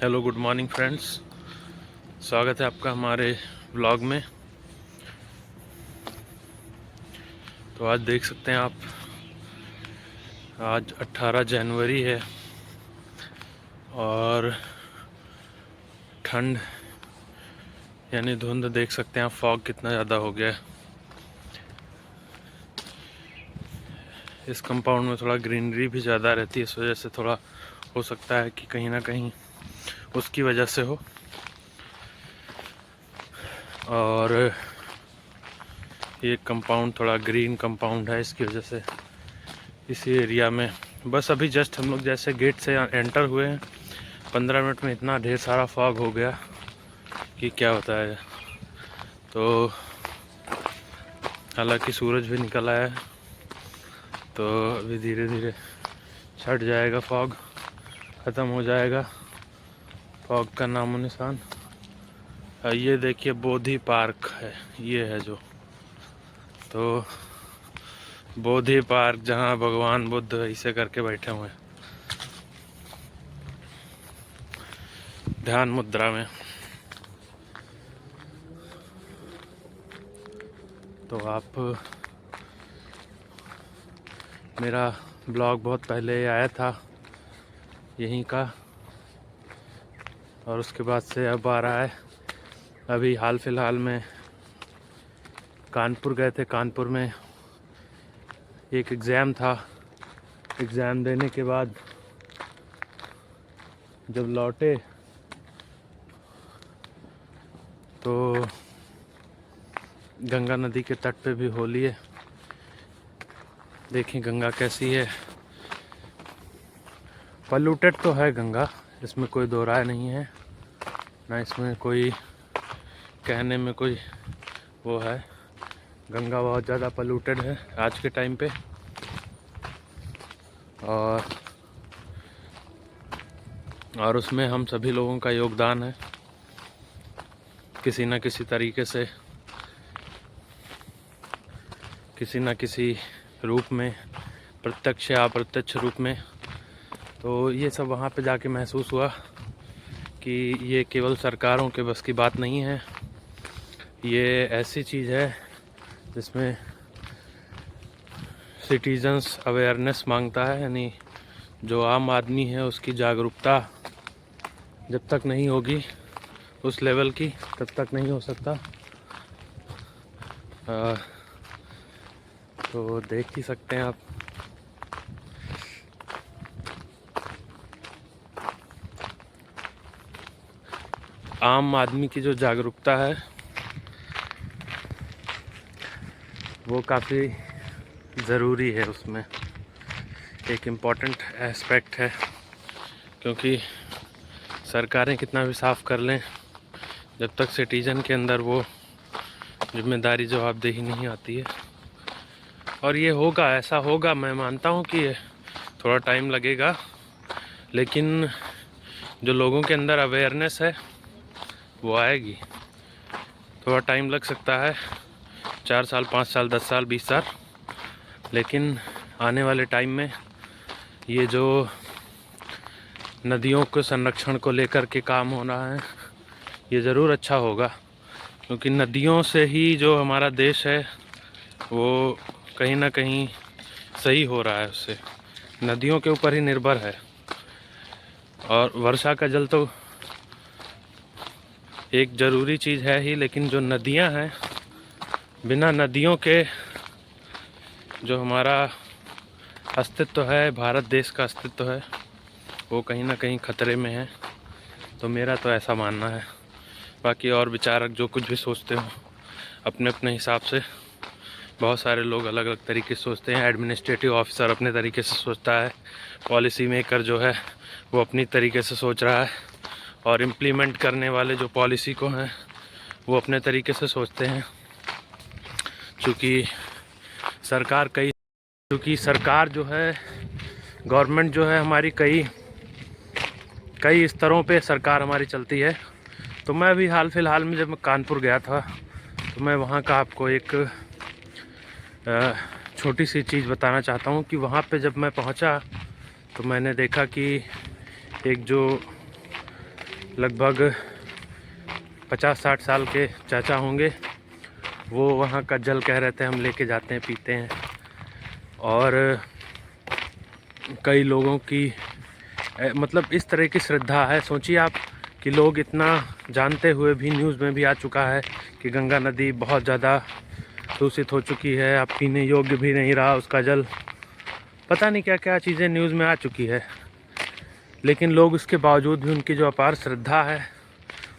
Hello good morning friends, स्वागत है आपका हमारे व्लॉग में। तो आज देख सकते हैं आप, आज 18 जनवरी है और ठंड यानी धुंध देख सकते हैं आप, फॉग कितना ज़्यादा हो गया है। इस कंपाउंड में थोड़ा ग्रीनरी भी ज़्यादा रहती है, इस वजह से थोड़ा हो सकता है कि कहीं ना कहीं उसकी वजह से हो। और ये कंपाउंड थोड़ा ग्रीन कंपाउंड है, इसकी वजह से इसी एरिया में बस अभी जस्ट हम लोग जैसे गेट से एंटर हुए हैं 15 मिनट में इतना ढेर सारा फॉग हो गया कि क्या होता है। तो हालांकि सूरज भी निकल आया है, तो अभी धीरे धीरे छट जाएगा, फॉग ख़त्म हो जाएगा, फॉग का नामो निशान। ये देखिए बोधि पार्क है, ये है जो, तो बोधि पार्क जहाँ भगवान बुद्ध ऐसे करके बैठे हुए हैं ध्यान मुद्रा में। तो आप, मेरा ब्लॉग बहुत पहले आया था यहीं का, और उसके बाद से अब आ रहा है। अभी हाल फिलहाल में कानपुर गए थे, कानपुर में एक एग्ज़ाम था। एग्ज़ाम देने के बाद जब लौटे तो गंगा नदी के तट पे भी होली है। देखें गंगा कैसी है, पॉल्यूटेड तो है गंगा, इसमें कोई दो राय नहीं है, ना इसमें कोई कहने में कोई वो है। गंगा बहुत ज़्यादा पॉल्यूटेड है आज के टाइम पे, और उसमें हम सभी लोगों का योगदान है किसी न किसी तरीके से, किसी न किसी रूप में, प्रत्यक्ष या अप्रत्यक्ष रूप में। तो ये सब वहाँ पे जाके महसूस हुआ कि ये केवल सरकारों के बस की बात नहीं है, ये ऐसी चीज़ है जिसमें सिटीजन्स अवेयरनेस मांगता है, यानी जो आम आदमी है उसकी जागरूकता जब तक नहीं होगी उस लेवल की, तब तक नहीं हो सकता। तो देख ही सकते हैं आप, आम आदमी की जो जागरूकता है वो काफ़ी ज़रूरी है, उसमें एक इम्पॉर्टेंट एस्पेक्ट है। क्योंकि सरकारें कितना भी साफ कर लें, जब तक सिटीजन के अंदर वो जिम्मेदारी जवाबदेही नहीं आती है, और ये होगा, ऐसा होगा, मैं मानता हूँ कि थोड़ा टाइम लगेगा, लेकिन जो लोगों के अंदर अवेयरनेस है वो आएगी। थोड़ा टाइम लग सकता है, 4 साल 5 साल 10 साल 20 साल, लेकिन आने वाले टाइम में ये जो नदियों के संरक्षण को लेकर के काम होना है ये ज़रूर अच्छा होगा। क्योंकि नदियों से ही जो हमारा देश है वो कहीं ना कहीं सही हो रहा है, उससे नदियों के ऊपर ही निर्भर है। और वर्षा का जल तो एक ज़रूरी चीज़ है ही, लेकिन जो नदियां हैं, बिना नदियों के जो हमारा अस्तित्व है, भारत देश का अस्तित्व है, वो कहीं ना कहीं ख़तरे में है। तो मेरा तो ऐसा मानना है। बाकी और विचारक जो कुछ भी सोचते हो अपने अपने हिसाब से, बहुत सारे लोग अलग अलग तरीके से सोचते हैं। एडमिनिस्ट्रेटिव ऑफिसर अपने तरीके से सोचता है, पॉलिसी मेकर जो है वो अपनी तरीके से सोच रहा है, और इम्प्लीमेंट करने वाले जो पॉलिसी को हैं वो अपने तरीके से सोचते हैं। क्योंकि सरकार जो है, गवर्नमेंट जो है हमारी, कई स्तरों पे सरकार हमारी चलती है। तो मैं भी हाल फिलहाल में जब मैं कानपुर गया था तो मैं वहाँ का आपको एक छोटी सी चीज़ बताना चाहता हूँ कि वहाँ पे जब मैं पहुँचा तो मैंने देखा कि एक जो लगभग 50-60 साल के चाचा होंगे। वो वहाँ का जल कह रहे थे हम लेके जाते हैं, पीते हैं। और कई लोगों की मतलब इस तरह की श्रद्धा है। सोचिए आप कि लोग इतना जानते हुए भी, न्यूज़ में भी आ चुका है कि गंगा नदी बहुत ज़्यादा दूषित हो चुकी है, अब पीने योग्य भी नहीं रहा उसका जल, पता नहीं क्या क्या चीज़ें न्यूज़ में आ चुकी है। लेकिन लोग उसके बावजूद भी, उनकी जो अपार श्रद्धा है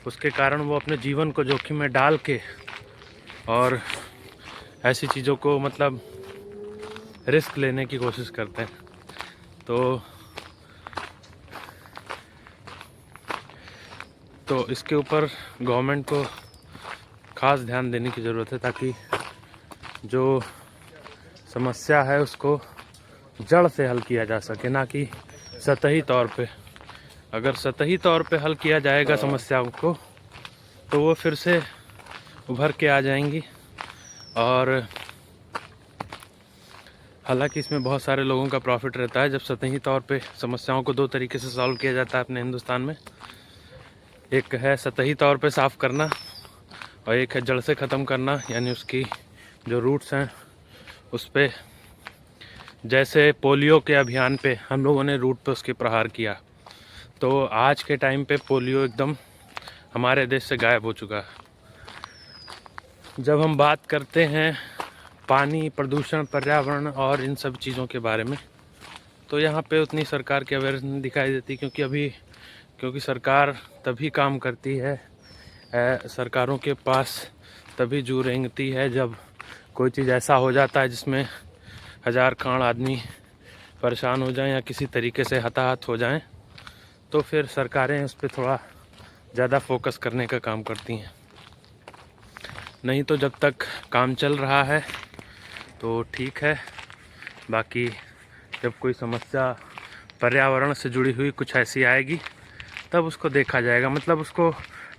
उसके कारण वो अपने जीवन को जोखिम में डाल के और ऐसी चीज़ों को मतलब रिस्क लेने की कोशिश करते हैं। तो इसके ऊपर गवर्नमेंट को ख़ास ध्यान देने की ज़रूरत है, ताकि जो समस्या है उसको जड़ से हल किया जा सके, ना कि सतही तौर पे। अगर सतही तौर पे हल किया जाएगा समस्याओं को तो वो फिर से उभर के आ जाएंगी। और हालांकि इसमें बहुत सारे लोगों का प्रॉफिट रहता है जब सतही तौर पे समस्याओं को दो तरीके से सॉल्व किया जाता है अपने हिंदुस्तान में। एक है सतही तौर पे साफ़ करना और एक है जड़ से ख़त्म करना, यानी उसकी जो रूट्स हैं उस पे। जैसे पोलियो के अभियान पे हम लोगों ने रूट पे उसके प्रहार किया, तो आज के टाइम पे पोलियो एकदम हमारे देश से गायब हो चुका है। जब हम बात करते हैं पानी प्रदूषण, पर्यावरण और इन सब चीज़ों के बारे में, तो यहाँ पे उतनी सरकार की अवेयरनेस नहीं दिखाई देती, क्योंकि सरकार तभी काम करती है, सरकारों के पास तभी जू रेंगती है जब कोई चीज़ ऐसा हो जाता है जिसमें हज़ार खान आदमी परेशान हो जाएं या किसी तरीके से हताहत हो जाएं, तो फिर सरकारें उस पर थोड़ा ज़्यादा फोकस करने का काम करती हैं। नहीं तो जब तक काम चल रहा है तो ठीक है, बाकी जब कोई समस्या पर्यावरण से जुड़ी हुई कुछ ऐसी आएगी तब उसको देखा जाएगा। मतलब उसको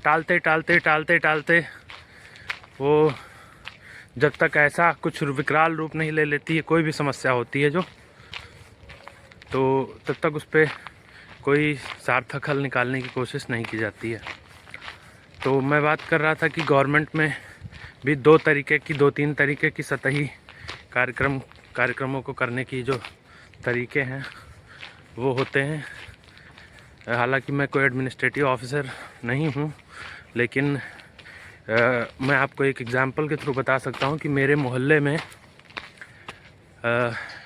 टालते टालते टालते टालते वो जब तक ऐसा कुछ विकराल रूप नहीं ले लेती है, कोई भी समस्या होती है जो, तो तब तक उस पर कोई सार्थक हल निकालने की कोशिश नहीं की जाती है। तो मैं बात कर रहा था कि गवर्नमेंट में भी दो तीन तरीके की सतही कार्यक्रमों को करने की जो तरीके हैं वो होते हैं। हालांकि मैं कोई एडमिनिस्ट्रेटिव ऑफिसर नहीं हूँ, लेकिन मैं आपको एक एग्जांपल के थ्रू बता सकता हूँ कि मेरे मोहल्ले में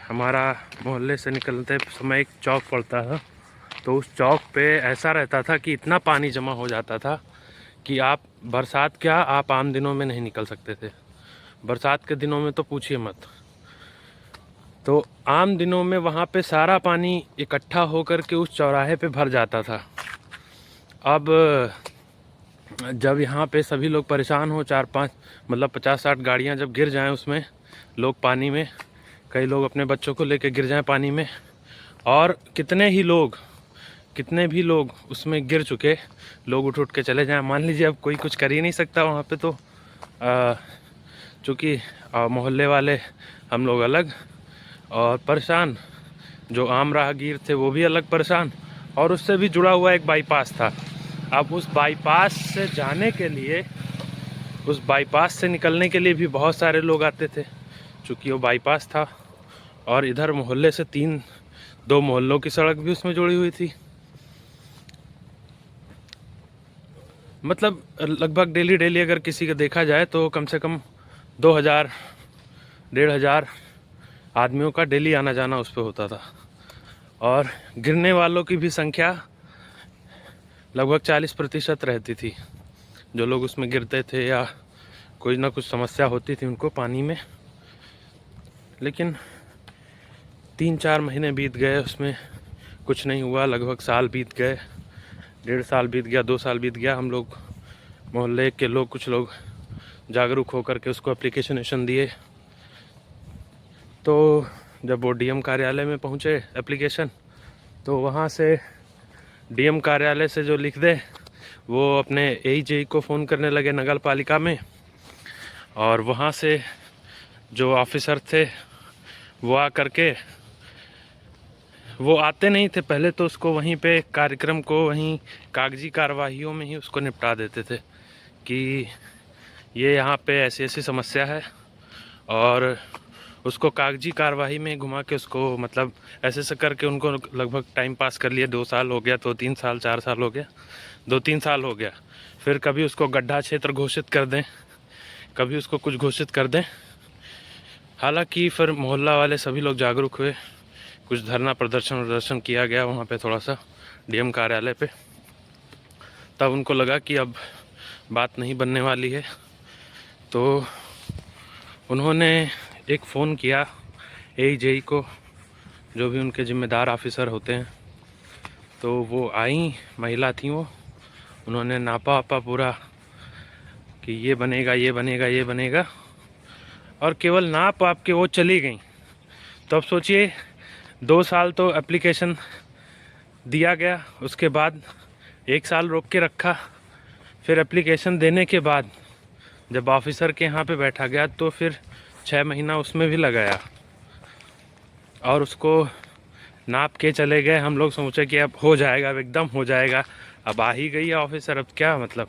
हमारा मोहल्ले से निकलते समय एक चौक पड़ता था, तो उस चौक पे ऐसा रहता था कि इतना पानी जमा हो जाता था कि आप बरसात क्या, आप आम दिनों में नहीं निकल सकते थे। बरसात के दिनों में तो पूछिए मत। तो आम दिनों में वहाँ पे सारा पानी इकट्ठा होकर के उस चौराहे पे भर जाता था। अब जब यहाँ पे सभी लोग परेशान हो, 4-5 मतलब 50-60 गाड़ियाँ जब गिर जाएं उसमें, लोग पानी में, कई लोग अपने बच्चों को लेकर गिर जाएं पानी में, और कितने भी लोग उसमें गिर चुके, लोग उठ के चले जाएं। मान लीजिए अब कोई कुछ कर ही नहीं सकता वहाँ पे, तो चूँकि मोहल्ले वाले हम लोग अलग और परेशान, जो आम राहगीर थे वो भी अलग परेशान, और उससे भी जुड़ा हुआ एक बाईपास था। अब उस बाईपास से जाने के लिए, उस बाईपास से निकलने के लिए भी बहुत सारे लोग आते थे, चूँकि वो बाईपास था, और इधर मोहल्ले से 2 मोहल्लों की सड़क भी उसमें जुड़ी हुई थी। मतलब लगभग डेली अगर किसी का देखा जाए तो कम से कम 2000-1500 आदमियों का डेली आना जाना उस पर होता था, और गिरने वालों की भी संख्या लगभग 40% रहती थी, जो लोग उसमें गिरते थे या कोई ना कुछ समस्या होती थी उनको पानी में। लेकिन 3-4 महीने बीत गए, उसमें कुछ नहीं हुआ। लगभग साल बीत गए, 1.5 साल बीत गया, 2 साल बीत गया। हम लोग मोहल्ले के लोग, कुछ लोग जागरूक होकर के उसको एप्लीकेशन दिए। तो जब वो डीएम कार्यालय में पहुँचे एप्लीकेशन, तो वहाँ से डीएम कार्यालय से जो लिख दे, वो अपने एईजे को फ़ोन करने लगे नगर पालिका में, और वहाँ से जो ऑफिसर थे वो आ करके वो आते नहीं थे पहले, तो उसको वहीं पे कार्यक्रम को वहीं कागजी कार्रवाइयों में ही उसको निपटा देते थे कि ये यहाँ पे ऐसी ऐसी समस्या है, और उसको कागजी कार्रवाई में घुमा के उसको मतलब ऐसे ऐसे करके उनको लगभग टाइम पास कर लिया। 2 साल हो गया, तो 3 साल 4 साल हो गया, 2-3 साल हो गया। फिर कभी उसको गड्ढा क्षेत्र घोषित कर दें, कभी उसको कुछ घोषित कर दें। हालांकि फिर मोहल्ला वाले सभी लोग जागरूक हुए, कुछ धरना प्रदर्शन किया गया वहाँ पे थोड़ा सा डीएम कार्यालय पे। तब उनको लगा कि अब बात नहीं बनने वाली है, तो उन्होंने एक फ़ोन किया एजेई को, जो भी उनके ज़िम्मेदार ऑफिसर होते हैं। तो वो आई, महिला थी वो, उन्होंने नापा वापा पूरा कि ये बनेगा ये बनेगा ये बनेगा, और केवल नाप आप के वो चली गई। तो अब सोचिए 2 साल तो एप्लीकेशन दिया गया, उसके बाद 1 साल रोक के रखा, फिर एप्लीकेशन देने के बाद जब ऑफिसर के यहाँ पे बैठा गया तो फिर 6 महीना उसमें भी लगाया, और उसको नाप के चले गए। हम लोग सोचे कि अब हो जाएगा, अब एकदम हो जाएगा, अब आ ही गई है ऑफिसर, अब क्या मतलब।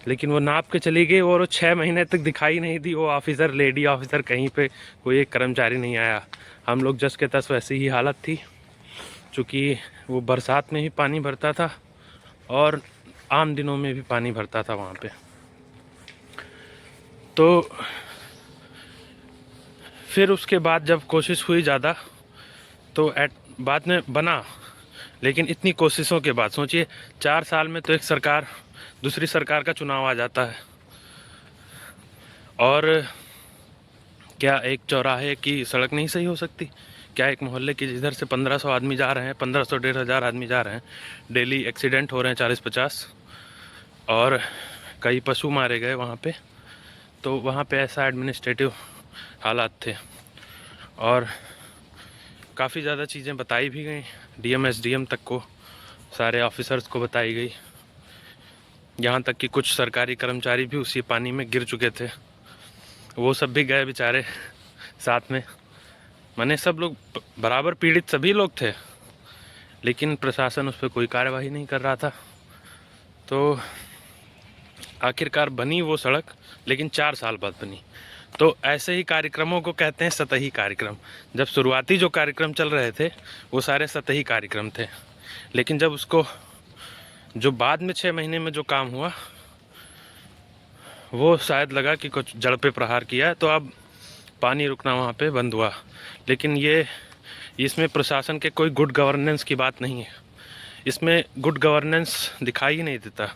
लेकिन वो नाप के चली गई और वो 6 महीने तक दिखाई नहीं दी वो ऑफिसर, लेडी ऑफिसर, कहीं पे कोई एक कर्मचारी नहीं आया। हम लोग जस के तस वैसी ही हालत थी, चूँकि वो बरसात में भी पानी भरता था और आम दिनों में भी पानी भरता था वहाँ पे। तो फिर उसके बाद जब कोशिश हुई ज़्यादा, तो बाद में बना। लेकिन इतनी कोशिशों के बाद सोचिए 4 साल में तो एक सरकार दूसरी सरकार का चुनाव आ जाता है, और क्या एक चौराहे की सड़क नहीं सही हो सकती? क्या एक मोहल्ले की जिधर से 1500 आदमी जा रहे हैं, 1500 1500 आदमी जा रहे हैं, डेली एक्सीडेंट हो रहे हैं 40-50, और कई पशु मारे गए वहाँ पे। तो वहाँ पे ऐसा एडमिनिस्ट्रेटिव हालात थे, और काफ़ी ज़्यादा चीज़ें बताई भी गई, डीएम एसडीएम तक को, सारे ऑफिसर्स को बताई गई। यहाँ तक कि कुछ सरकारी कर्मचारी भी उसी पानी में गिर चुके थे, वो सब भी गए बेचारे साथ में। माने सब लोग बराबर पीड़ित सभी लोग थे, लेकिन प्रशासन उस पर कोई कार्यवाही नहीं कर रहा था। तो आखिरकार बनी वो सड़क, लेकिन 4 साल बाद बनी। तो ऐसे ही कार्यक्रमों को कहते हैं सतही कार्यक्रम। जब शुरुआती जो कार्यक्रम चल रहे थे वो सारे सतही कार्यक्रम थे, लेकिन जब उसको जो बाद में 6 महीने में जो काम हुआ, वो शायद लगा कि कुछ जड़ पे प्रहार किया है, तो अब पानी रुकना वहाँ पे बंद हुआ। लेकिन इसमें प्रशासन के कोई गुड गवर्नेंस की बात नहीं है, इसमें गुड गवर्नेंस दिखाई ही नहीं देता।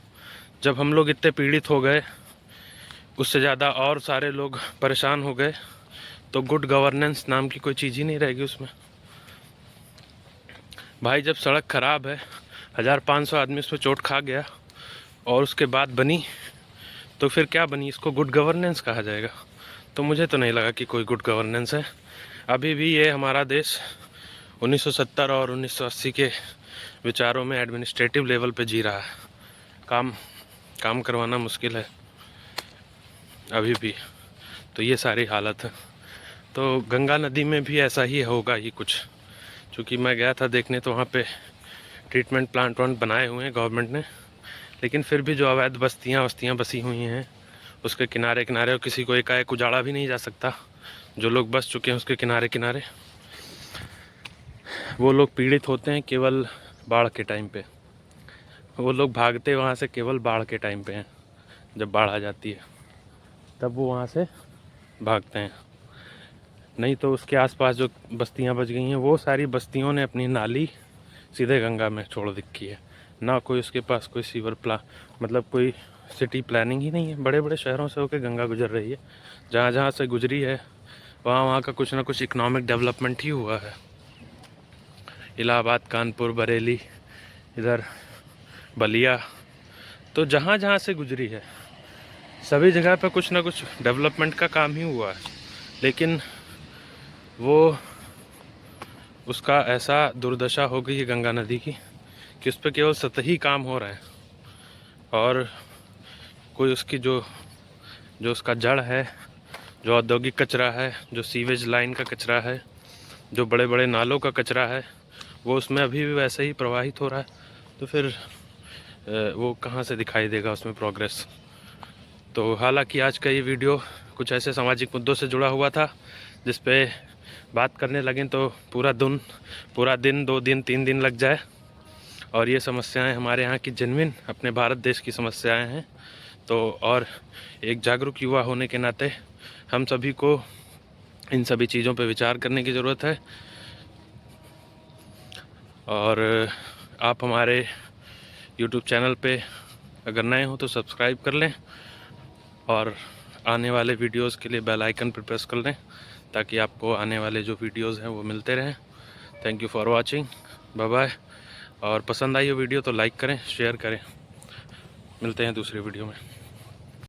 जब हम लोग इतने पीड़ित हो गए, उससे ज़्यादा और सारे लोग परेशान हो गए, तो गुड गवर्नेंस नाम की कोई चीज़ ही नहीं रहेगी उसमें। भाई जब सड़क ख़राब है, 1500 आदमी उस पर चोट खा गया, और उसके बाद बनी, तो फिर क्या बनी? इसको गुड गवर्नेंस कहा जाएगा? तो मुझे तो नहीं लगा कि कोई गुड गवर्नेंस है। अभी भी ये हमारा देश 1970 और 1980 के विचारों में एडमिनिस्ट्रेटिव लेवल पे जी रहा है। काम करवाना मुश्किल है अभी भी। तो ये सारी हालत है। तो गंगा नदी में भी ऐसा ही होगा ही कुछ, क्योंकि मैं गया था देखने, तो वहाँ पे ट्रीटमेंट प्लांट बनाए हुए हैं गवर्नमेंट ने, लेकिन फिर भी जो अवैध बस्तियाँ बसी हुई हैं उसके किनारे किनारे, और किसी को एकाएक उजाड़ा भी नहीं जा सकता। जो लोग बस चुके हैं उसके किनारे किनारे, वो लोग पीड़ित होते हैं केवल बाढ़ के टाइम पे। वो लोग भागते वहाँ से केवल बाढ़ के टाइम पे हैं, जब बाढ़ आ जाती है तब वो वहाँ से भागते हैं। नहीं तो उसके आसपास जो बस्तियाँ बच गई हैं, वो सारी बस्तियों ने अपनी नाली सीधे गंगा में छोड़ रखी है। ना कोई उसके पास कोई सीवर मतलब कोई सिटी प्लानिंग ही नहीं है। बड़े बड़े शहरों से होकर गंगा गुजर रही है, जहाँ जहाँ से गुजरी है वहाँ का कुछ ना कुछ इकोनॉमिक डेवलपमेंट ही हुआ है। इलाहाबाद, कानपुर, बरेली, इधर बलिया, तो जहाँ जहाँ से गुजरी है सभी जगह पे कुछ ना कुछ डेवलपमेंट का काम ही हुआ है। लेकिन वो उसका ऐसा दुर्दशा हो गई है गंगा नदी की कि उस पर केवल सतही काम हो रहा है, और कोई उसकी जो उसका जड़ है, जो औद्योगिक कचरा है, जो सीवेज लाइन का कचरा है, जो बड़े बड़े नालों का कचरा है, वो उसमें अभी भी वैसे ही प्रवाहित हो रहा है, तो फिर वो कहाँ से दिखाई देगा उसमें प्रोग्रेस। तो हालांकि आज का ये वीडियो कुछ ऐसे सामाजिक मुद्दों से जुड़ा हुआ था जिस पे बात करने लगें तो पूरा दिन 2 दिन 3 दिन लग जाए। और ये समस्याएं हमारे यहाँ की जेन्युइन अपने भारत देश की समस्याएं हैं। तो और एक जागरूक युवा होने के नाते हम सभी को इन सभी चीज़ों पे विचार करने की ज़रूरत है। और आप हमारे YouTube चैनल पे अगर नए हो तो सब्सक्राइब कर लें और आने वाले वीडियोस के लिए बेल आइकन पर प्रेस कर लें ताकि आपको आने वाले जो वीडियोस हैं वो मिलते रहें। Thank you for watching, bye bye. और पसंद आई हो वीडियो तो लाइक करें, शेयर करें। मिलते हैं दूसरी वीडियो में।